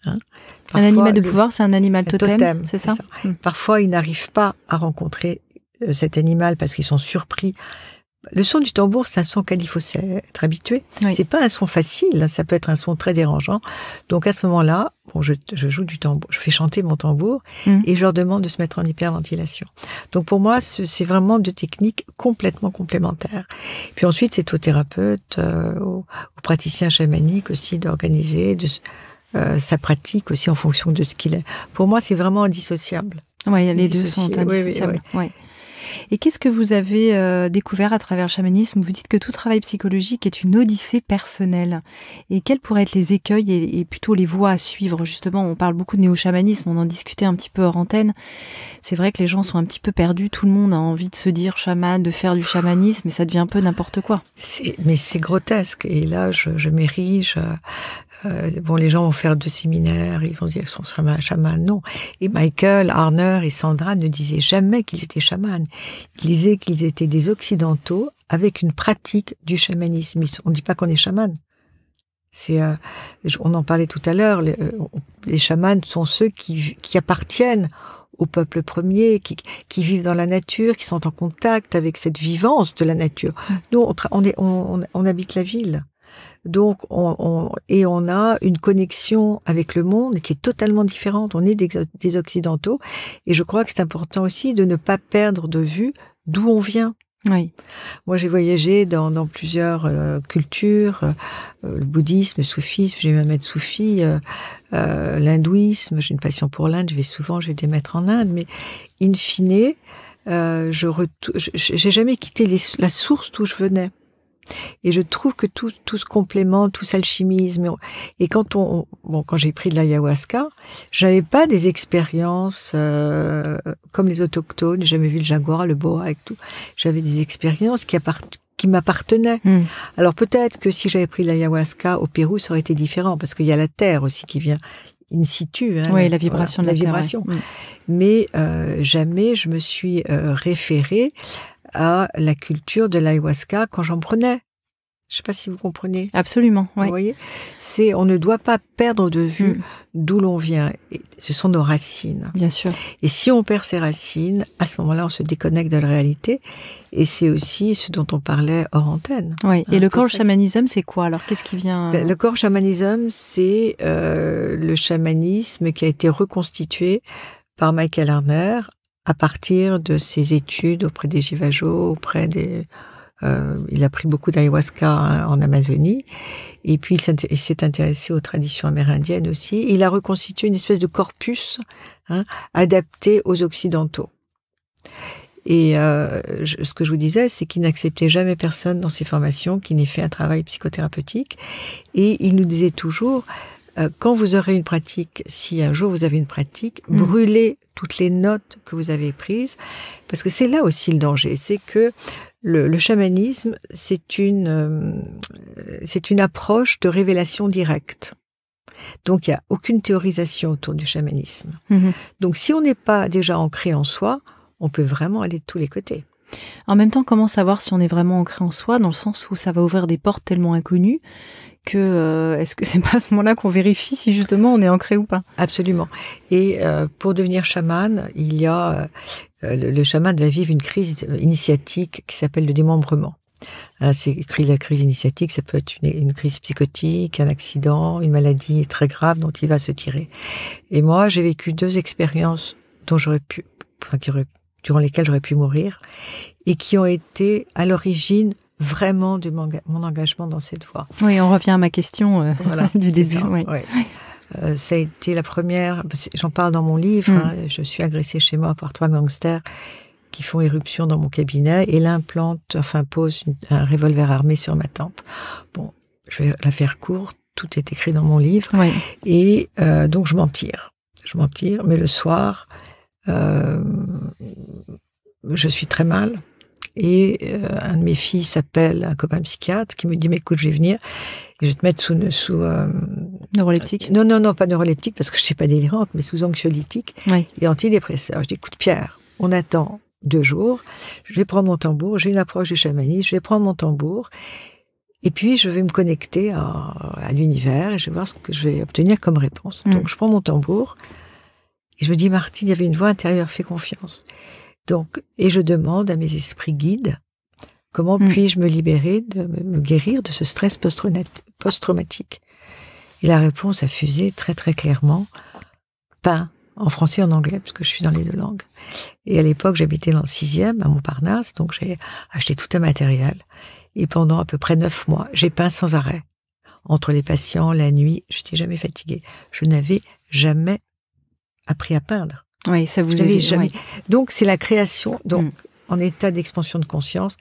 Parfois, un animal de pouvoir, c'est un animal totem, c'est ça? Parfois, ils n'arrivent pas à rencontrer cet animal parce qu'ils sont surpris. Le son du tambour, c'est un son auquel il faut être habitué. Oui. C'est pas un son facile, ça peut être un son très dérangeant. Donc à ce moment-là, je joue du tambour, je fais chanter mon tambour et je leur demande de se mettre en hyperventilation. Donc pour moi, c'est vraiment 2 techniques complètement complémentaires. Puis ensuite, c'est aux thérapeutes, aux praticiens chamaniques aussi d'organiser sa pratique aussi en fonction de ce qu'il est. Pour moi, c'est vraiment indissociable. Oui, les deux sont indissociables. Oui. Et qu'est-ce que vous avez découvert à travers le chamanisme? Vous dites que tout travail psychologique est une odyssée personnelle. Et quels pourraient être les écueils et plutôt les voies à suivre? Justement, on parle beaucoup de néo-chamanisme, on en discutait un petit peu hors antenne. C'est vrai que les gens sont un petit peu perdus. Tout le monde a envie de se dire chaman, de faire du chamanisme, mais ça devient un peu n'importe quoi. Mais c'est grotesque. Et là, je m'érige. Les gens vont faire 2 séminaires, ils vont dire qu'ils sont chamans. Non. Et Michael, Harner et Sandra ne disaient jamais qu'ils étaient chamans. Ils disaient qu'ils étaient des occidentaux avec une pratique du chamanisme. On ne dit pas qu'on est chaman. On en parlait tout à l'heure. Les chamans sont ceux qui appartiennent au peuple premier, qui vivent dans la nature, qui sont en contact avec cette vivance de la nature. Nous, on habite la ville. Donc, on a une connexion avec le monde qui est totalement différente. On est des occidentaux. Et je crois que c'est important aussi de ne pas perdre de vue d'où on vient. Oui. Moi, j'ai voyagé dans plusieurs cultures, le bouddhisme, le soufisme, j'ai même être soufi, l'hindouisme, j'ai une passion pour l'Inde, j'ai des maîtres en Inde, mais in fine, j'ai jamais quitté la source d'où je venais. Et je trouve que tout se complémente, tout s'alchimise. Et quand j'ai pris de l'ayahuasca, j'avais pas des expériences comme les autochtones. J'ai jamais vu le jaguar, le boa et tout. J'avais des expériences qui m'appartenaient. Alors peut-être que si j'avais pris de l'ayahuasca au Pérou, ça aurait été différent parce qu'il y a la terre aussi qui vient in situ. Hein, oui, la vibration de la terre. Vibration. Ouais. Mais jamais je me suis référée à la culture de l'ayahuasca quand j'en prenais. Je sais pas si vous comprenez. Absolument, oui. Vous voyez, on ne doit pas perdre de vue d'où l'on vient. Et ce sont nos racines. Bien sûr. Et si on perd ses racines, à ce moment-là, on se déconnecte de la réalité. Et c'est aussi ce dont on parlait hors antenne. Oui. Et le corps chamanisme, c'est quoi alors? Qu'est-ce qui vient? Le corps chamanisme, c'est le chamanisme qui a été reconstitué par Michael Harner à partir de ses études auprès des Jivajo, il a pris beaucoup d'ayahuasca en Amazonie, et puis il s'est intéressé aux traditions amérindiennes aussi. Il a reconstitué une espèce de corpus adapté aux Occidentaux. Et ce que je vous disais, c'est qu'il n'acceptait jamais personne dans ses formations qui n'ait fait un travail psychothérapeutique. Et il nous disait toujours, quand vous aurez une pratique, si un jour vous avez une pratique, brûlez toutes les notes que vous avez prises, parce que c'est là aussi le danger, c'est que le chamanisme, c'est une approche de révélation directe. Donc, il n'y a aucune théorisation autour du chamanisme. Donc, si on n'est pas déjà ancré en soi, on peut vraiment aller de tous les côtés. En même temps, comment savoir si on est vraiment ancré en soi, dans le sens où ça va ouvrir des portes tellement inconnues que est-ce que c'est pas à ce moment-là qu'on vérifie si justement on est ancré ou pas? Absolument. Et pour devenir chaman, il y a le chaman va vivre une crise initiatique qui s'appelle le démembrement. La crise initiatique, ça peut être une crise psychotique, un accident, une maladie très grave dont il va se tirer. Et moi, j'ai vécu 2 expériences durant lesquelles j'aurais pu mourir et qui ont été à l'origine vraiment de mon engagement dans cette voie. Oui, on revient à ma question du début. Oui. Ça a été la première, j'en parle dans mon livre, je suis agressée chez moi par 3 gangsters qui font éruption dans mon cabinet et l'un pose un revolver armé sur ma tempe. Bon, je vais la faire courte, tout est écrit dans mon livre. Oui. Et donc je m'en tire, mais le soir, je suis très mal. Et un de mes filles s'appelle un copain psychiatre qui me dit, mais écoute, je vais venir et je vais te mettre sous neuroleptique. Non, pas neuroleptique parce que je suis pas délirante, mais sous anxiolytique et antidépresseur. Je dis, écoute Pierre, on attend 2 jours, je vais prendre mon tambour, j'ai une approche du chamanisme, je vais prendre mon tambour et puis je vais me connecter à l'univers et je vais voir ce que je vais obtenir comme réponse. Donc je prends mon tambour et je me dis, Martine, il y avait une voix intérieure, fais confiance. Donc, et je demande à mes esprits guides, comment puis-je me libérer, me guérir de ce stress post-traumatique? Et la réponse a fusé très très clairement, pain, en français et en anglais, parce que je suis dans les 2 langues. Et à l'époque, j'habitais dans le 6e, à Montparnasse, donc j'ai acheté tout un matériel. Et pendant à peu près 9 mois, j'ai peint sans arrêt. Entre les patients, la nuit, je n'étais jamais fatiguée. Je n'avais jamais appris à peindre. Oui, ça vous avait jamais. Oui. Donc, c'est la création, en état d'expansion de conscience,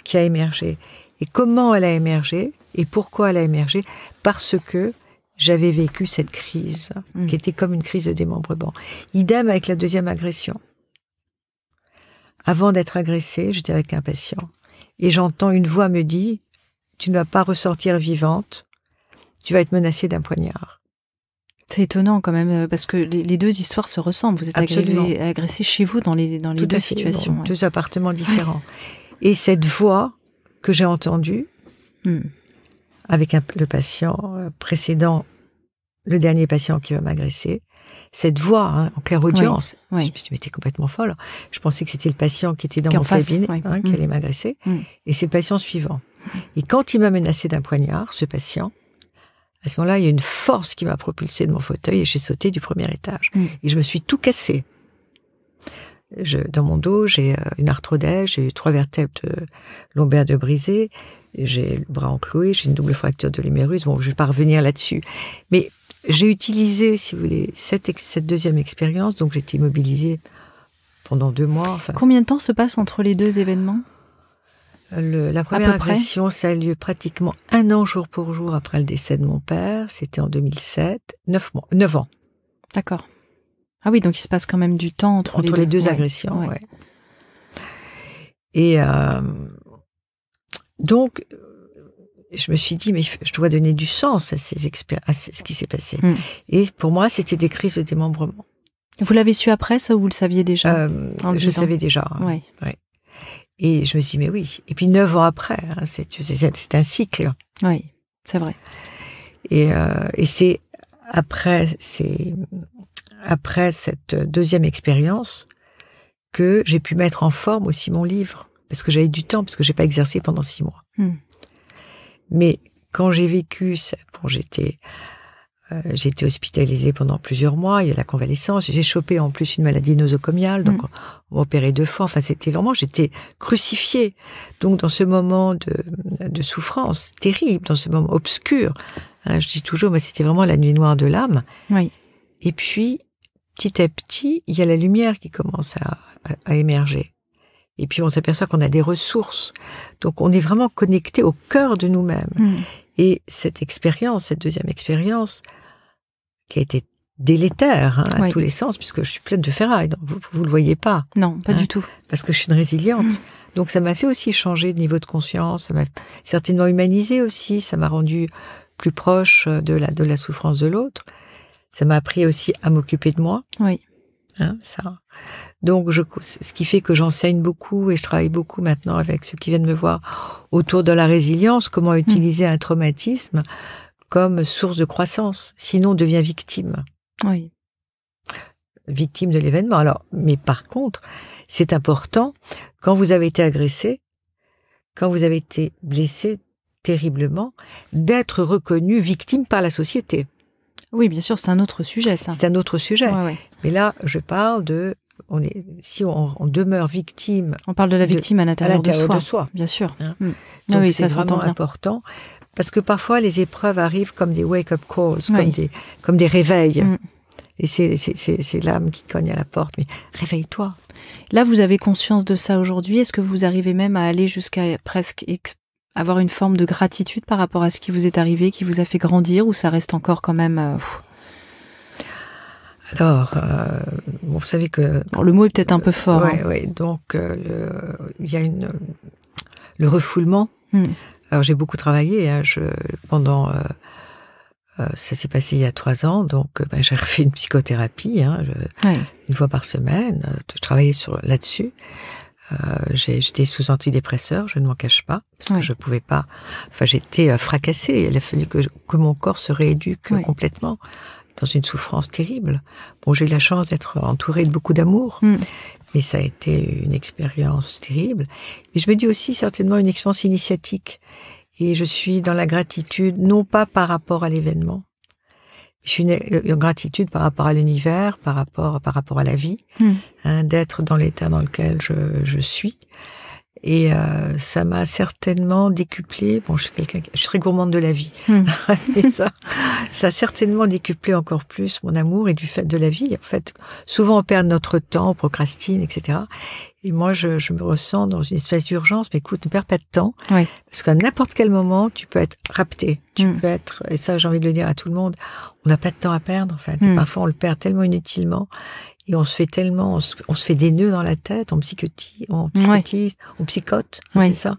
qui a émergé. Et comment elle a émergé et pourquoi elle a émergé? Parce que j'avais vécu cette crise, qui était comme une crise de démembrement. Idem avec la 2e agression. Avant d'être agressée, j'étais avec un patient. Et j'entends une voix me dire, tu ne vas pas ressortir vivante, tu vas être menacée d'un poignard. C'est étonnant quand même, parce que les 2 histoires se ressemblent. Vous êtes agressé chez vous dans les 2 situations. Bon, 2 appartements différents. Et cette voix que j'ai entendue, avec le patient précédent, le dernier patient qui va m'agresser, cette voix en clairaudience, je me suis dit, mais t'es complètement folle. Je pensais que c'était le patient qui était dans mon cabinet, qui allait m'agresser, et c'est le patient suivant. Et quand il m'a menacé d'un poignard, ce patient, à ce moment-là, il y a une force qui m'a propulsée de mon fauteuil et j'ai sauté du 1er étage. Et je me suis tout cassé. Dans mon dos, j'ai une arthrodèse, j'ai eu 3 vertèbres lombaires de brisées, j'ai le bras encloué, j'ai une double fracture de l'humérus. Bon, je vais pas revenir là-dessus. Mais j'ai utilisé, si vous voulez, cette deuxième expérience. Donc, j'ai été immobilisée pendant 2 mois. Enfin, combien de temps se passe entre les 2 événements? La première agression, ça a lieu pratiquement 1 an jour pour jour après le décès de mon père. C'était en 2007. 9 ans. D'accord. Ah oui, donc il se passe quand même du temps entre les deux agressions. Ouais. Et donc, je me suis dit, mais je dois donner du sens à ce qui s'est passé. Et pour moi, c'était des crises de démembrement. Vous l'avez su après, ça, ou vous le saviez déjà? Je le savais déjà. Ouais. Et je me suis dit, mais oui. Et puis 9 ans après, hein, c'est un cycle. Oui, c'est vrai. Et c'est après cette deuxième expérience que j'ai pu mettre en forme aussi mon livre. Parce que j'avais du temps, parce que j'ai pas exercé pendant 6 mois. Mais quand j'ai vécu, j'étais hospitalisée pendant plusieurs mois, il y a la convalescence, j'ai chopé en plus une maladie nosocomiale, donc on m'a opéré 2 fois, enfin j'étais crucifiée. Donc dans ce moment de souffrance terrible, dans ce moment obscur, hein, je dis toujours, mais c'était vraiment la nuit noire de l'âme. Oui. Et puis, petit à petit, il y a la lumière qui commence à émerger. Et puis on s'aperçoit qu'on a des ressources. Donc on est vraiment connecté au cœur de nous-mêmes. Et cette deuxième expérience, qui a été délétère à tous les sens, puisque je suis pleine de ferraille, donc vous le voyez pas. Non, pas du tout. Parce que je suis une résiliente. Donc ça m'a fait aussi changer de niveau de conscience, ça m'a certainement humanisé aussi, ça m'a rendu plus proche de la souffrance de l'autre. Ça m'a appris aussi à m'occuper de moi. Oui. Ça. Donc, ce qui fait que j'enseigne beaucoup et je travaille beaucoup maintenant avec ceux qui viennent me voir autour de la résilience, comment utiliser un traumatisme comme source de croissance. Sinon, on devient victime. Oui. Victime de l'événement. Alors, mais par contre, c'est important, quand vous avez été agressé, quand vous avez été blessé terriblement, d'être reconnu victime par la société. Oui, bien sûr, c'est un autre sujet, ça. C'est un autre sujet. Ouais. Mais là, je parle si on demeure victime. On parle de la victime à l'intérieur de soi. Bien sûr. Donc c'est vraiment important. Parce que parfois, les épreuves arrivent comme des wake-up calls, comme des réveils. Et c'est l'âme qui cogne à la porte. Mais réveille-toi. Là, vous avez conscience de ça aujourd'hui. Est-ce que vous arrivez même à aller jusqu'à presque avoir une forme de gratitude par rapport à ce qui vous est arrivé, qui vous a fait grandir, ou ça reste encore quand même... Alors, vous savez que... Alors, le mot est peut-être un peu fort. Oui. Donc, il y a le refoulement. Alors, j'ai beaucoup travaillé. Pendant... ça s'est passé il y a 3 ans. Donc, j'ai refait une psychothérapie. Une fois par semaine. Je travaillais là-dessus. J'étais sous antidépresseurs, je ne m'en cache pas, parce que je pouvais pas... Enfin, j'étais fracassée. Il a fallu que mon corps se rééduque complètement dans une souffrance terrible. Bon, j'ai eu la chance d'être entourée de beaucoup d'amour, mais ça a été une expérience terrible. Et je me dis aussi certainement une expérience initiatique. Et je suis dans la gratitude, non pas par rapport à l'événement, je suis en gratitude par rapport à l'univers, par rapport à la vie, d'être dans l'état dans lequel je suis. Et ça m'a certainement décuplé. Bon, je suis très gourmande de la vie. Et ça a certainement décuplé encore plus mon amour et du fait de la vie. En fait, souvent on perd notre temps, on procrastine, etc. Et moi, je me ressens dans une espèce d'urgence. Mais écoute, ne perds pas de temps. Parce qu'à n'importe quel moment, tu peux être rapté. Tu peux être, et ça, j'ai envie de le dire à tout le monde, on n'a pas de temps à perdre, en fait. Et parfois, on le perd tellement inutilement. Et on se fait des nœuds dans la tête, on psychote, c'est ça,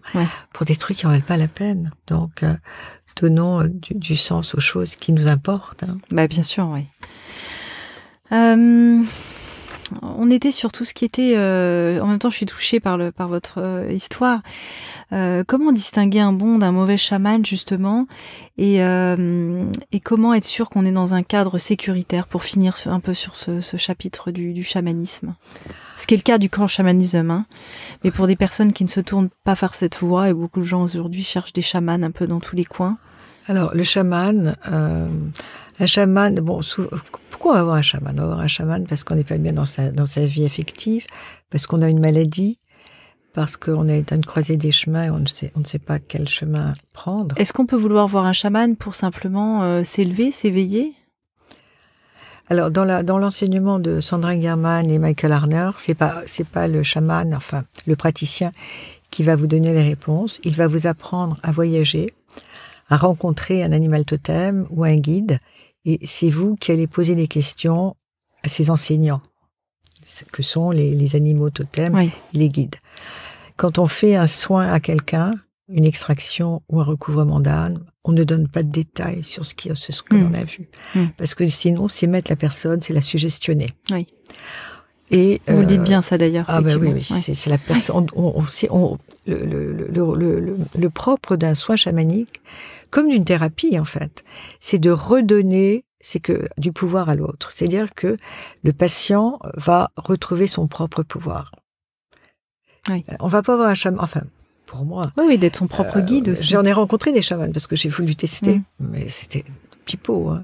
pour des trucs qui en valent pas la peine. Donc, donnons du sens aux choses qui nous importent. Bah, bien sûr, oui. On était sur tout ce qui était... en même temps, je suis touchée par votre histoire. Comment distinguer un bon d'un mauvais chaman, justement, et comment être sûr qu'on est dans un cadre sécuritaire, pour finir un peu sur ce chapitre du chamanisme. Ce qui est le cas du grand chamanisme, mais pour des personnes qui ne se tournent pas vers cette voie, et beaucoup de gens aujourd'hui cherchent des chamans un peu dans tous les coins. Alors, le chaman, bon, Pourquoi on va voir un chaman? On va voir un chaman parce qu'on n'est pas bien dans sa vie affective, parce qu'on a une maladie, parce qu'on est à une croisée des chemins et on ne sait pas quel chemin prendre. Est-ce qu'on peut vouloir voir un chaman pour simplement s'élever, s'éveiller? Alors, dans l'enseignement de Sandra German et Michael Harner, c'est pas le chaman, enfin, le praticien qui va vous donner les réponses. Il va vous apprendre à voyager, à rencontrer un animal totem ou un guide, et c'est vous qui allez poser des questions à ces enseignants, que sont les animaux totems et les guides. Quand on fait un soin à quelqu'un, une extraction ou un recouvrement d'âme, on ne donne pas de détails sur ce que l'on a vu. Parce que sinon, c'est mettre la personne, c'est la suggestionner. Oui. Et, vous le dites bien, ça, d'ailleurs. Ah ben oui, c'est la personne. Le propre d'un soin chamanique, comme d'une thérapie, en fait, c'est de redonner du pouvoir à l'autre. C'est-à-dire que le patient va retrouver son propre pouvoir. Oui. On va pas avoir un chaman, enfin, pour moi. Oui, d'être son propre guide aussi. J'en ai rencontré des chamans parce que j'ai voulu tester, mais c'était pipeau. Hein.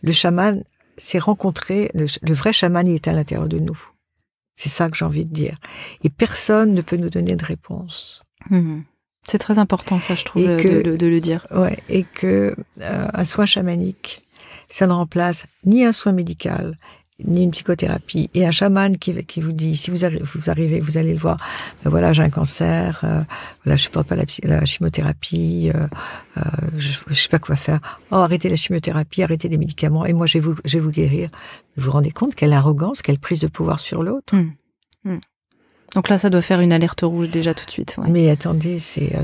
Le chaman, c'est rencontrer, le vrai chaman, il est à l'intérieur de nous. C'est ça que j'ai envie de dire. Et personne ne peut nous donner de réponse. C'est très important, ça, je trouve, de le dire. Ouais, et que un soin chamanique, ça ne remplace ni un soin médical, ni une psychothérapie. Et un chaman qui vous dit, si vous arrivez, vous allez le voir, ben voilà, j'ai un cancer, voilà, je supporte pas la chimiothérapie, je sais pas quoi faire. Oh, arrêtez la chimiothérapie, arrêtez les médicaments, et moi je vais vous guérir. Vous vous rendez compte quelle arrogance, quelle prise de pouvoir sur l'autre. Donc là, ça doit faire une alerte rouge déjà tout de suite. Ouais. Mais attendez, c'est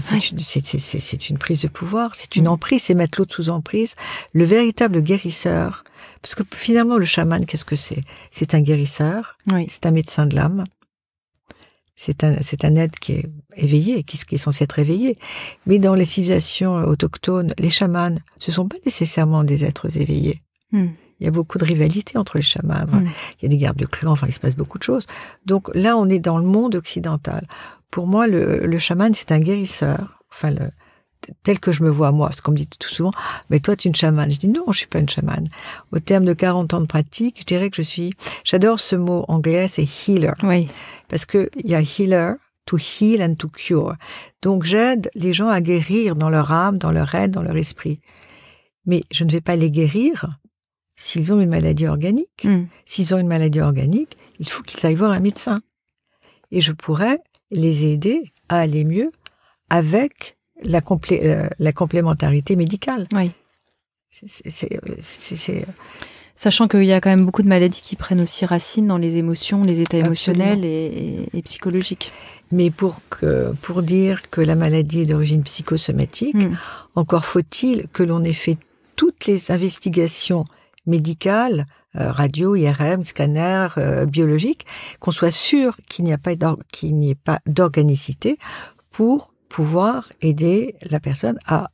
une prise de pouvoir, c'est une emprise, c'est mettre l'autre sous emprise. Le véritable guérisseur, parce que finalement, le chaman, qu'est-ce que c'est? C'est un guérisseur, c'est un médecin de l'âme, c'est un être qui est éveillé, qui est censé être éveillé. Mais dans les civilisations autochtones, les chamans, ce sont pas nécessairement des êtres éveillés. Il y a beaucoup de rivalité entre les chamans. Il y a des guerres de clans, enfin, il se passe beaucoup de choses. Donc là, on est dans le monde occidental. Pour moi, le chaman, c'est un guérisseur. Enfin, tel que je me vois, moi. Parce qu'on me dit tout souvent, mais toi, tu es une chamane. Je dis non, je suis pas une chamane. Au terme de 40 ans de pratique, je dirais que j'adore ce mot anglais, c'est healer. Oui. Parce que il y a healer, to heal and to cure. Donc, j'aide les gens à guérir dans leur âme, dans leur être, dans leur esprit. Mais je ne vais pas les guérir s'ils ont une maladie organique. S'ils ont une maladie organique, il faut qu'ils aillent voir un médecin. Et je pourrais les aider à aller mieux avec la complémentarité médicale. Oui. Sachant qu'il y a quand même beaucoup de maladies qui prennent aussi racine dans les émotions, les états émotionnels et psychologiques. Mais pour dire que la maladie est d'origine psychosomatique, encore faut-il que l'on ait fait toutes les investigations médicales, radio, IRM, scanner, biologique, qu'on soit sûr qu'il n'y ait pas d'organicité pour pouvoir aider la personne à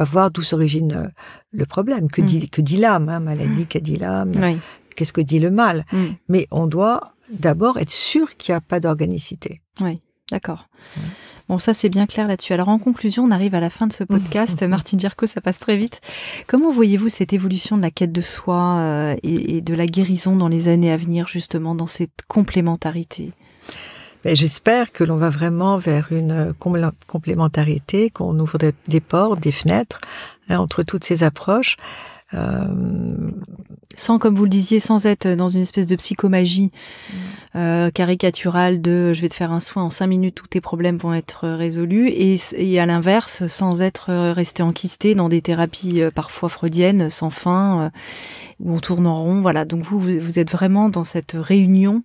voir d'où s'origine le problème. Que dit l'âme, hein, maladie, qu'a dit l'âme, qu'est-ce que dit le mal. Mais on doit d'abord être sûr qu'il n'y a pas d'organicité. Oui, d'accord. Bon, ça, c'est bien clair là-dessus. Alors, en conclusion, on arrive à la fin de ce podcast. Martine Giercau, ça passe très vite. Comment voyez-vous cette évolution de la quête de soi et de la guérison dans les années à venir, justement, dans cette complémentarité? J'espère que l'on va vraiment vers une complémentarité, qu'on ouvre des portes, des fenêtres, entre toutes ces approches. Sans, comme vous le disiez, sans être dans une espèce de psychomagie caricaturale de je vais te faire un soin en 5 minutes, tous tes problèmes vont être résolus, et à l'inverse, sans être resté enquisté dans des thérapies parfois freudiennes, sans fin, où on tourne en rond. Voilà. Donc vous êtes vraiment dans cette réunion,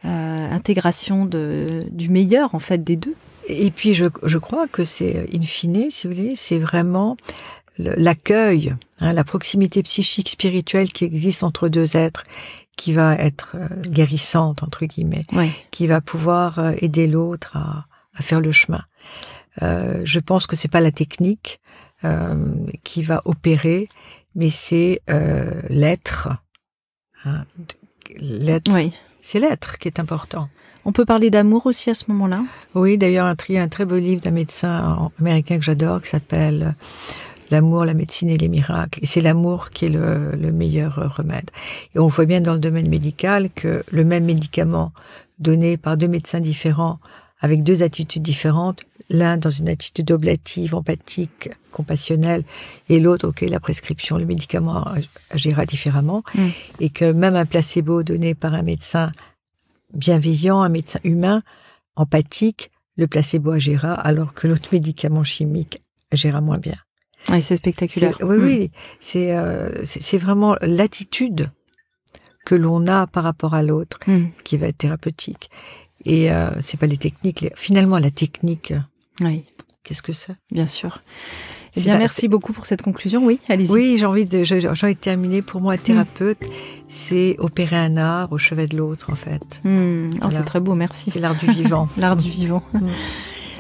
intégration du meilleur en fait des deux. Et puis je crois que c'est in fine, si vous voulez, c'est vraiment l'accueil, la proximité psychique, spirituelle qui existe entre deux êtres, qui va être guérissante, entre guillemets, qui va pouvoir aider l'autre à faire le chemin. Je pense que c'est pas la technique qui va opérer, mais c'est l'être. L'être, c'est l'être qui est important. On peut parler d'amour aussi à ce moment-là? Oui, d'ailleurs, il y a un très beau livre d'un médecin américain que j'adore, qui s'appelle L'amour, la médecine et les miracles. Et c'est l'amour qui est le meilleur remède. Et on voit bien dans le domaine médical que le même médicament donné par 2 médecins différents, avec 2 attitudes différentes, l'un dans une attitude oblative, empathique, compassionnelle, et l'autre, la prescription, le médicament agira différemment. Et que même un placebo donné par un médecin bienveillant, un médecin humain, empathique, le placebo agira, alors que l'autre médicament chimique agira moins bien. Oui, c'est spectaculaire. Oui, c'est vraiment l'attitude que l'on a par rapport à l'autre qui va être thérapeutique. Et c'est pas les techniques. Finalement, la technique, oui. Qu'est-ce que c'est ? Bien sûr. Eh bien, merci beaucoup pour cette conclusion. Oui, allez-y. Oui, j'ai envie de terminer. Pour moi, thérapeute, c'est opérer un art au chevet de l'autre, en fait. Voilà. C'est très beau, merci. C'est l'art du vivant. L'art du vivant.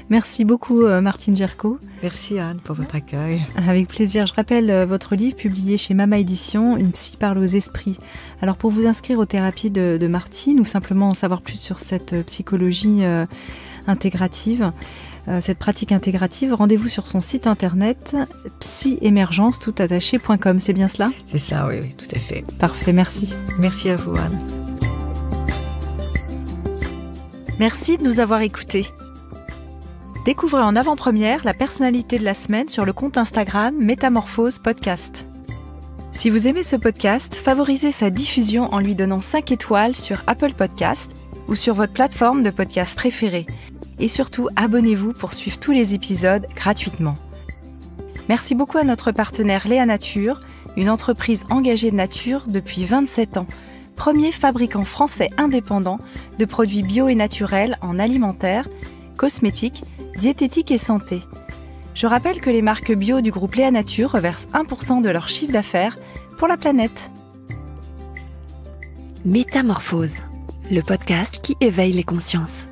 Merci beaucoup Martine Gerco. Merci Anne pour votre accueil. Avec plaisir. Je rappelle votre livre publié chez Mama Édition, Une psy parle aux esprits. Alors pour vous inscrire aux thérapies de Martine ou simplement en savoir plus sur cette psychologie intégrative, cette pratique intégrative, rendez-vous sur son site internet psyemergence.com. C'est bien cela ? C'est ça, oui, tout à fait. Parfait, merci. Merci à vous Anne. Merci de nous avoir écoutés. Découvrez en avant-première la personnalité de la semaine sur le compte Instagram Métamorphose Podcast. Si vous aimez ce podcast, favorisez sa diffusion en lui donnant 5 étoiles sur Apple Podcast ou sur votre plateforme de podcast préférée. Et surtout, abonnez-vous pour suivre tous les épisodes gratuitement. Merci beaucoup à notre partenaire Léa Nature, une entreprise engagée de nature depuis 27 ans. Premier fabricant français indépendant de produits bio et naturels en alimentaire, cosmétiques, diététique et santé. Je rappelle que les marques bio du groupe Léa Nature reversent 1% de leur chiffre d'affaires pour la planète. Métamorphose, le podcast qui éveille les consciences.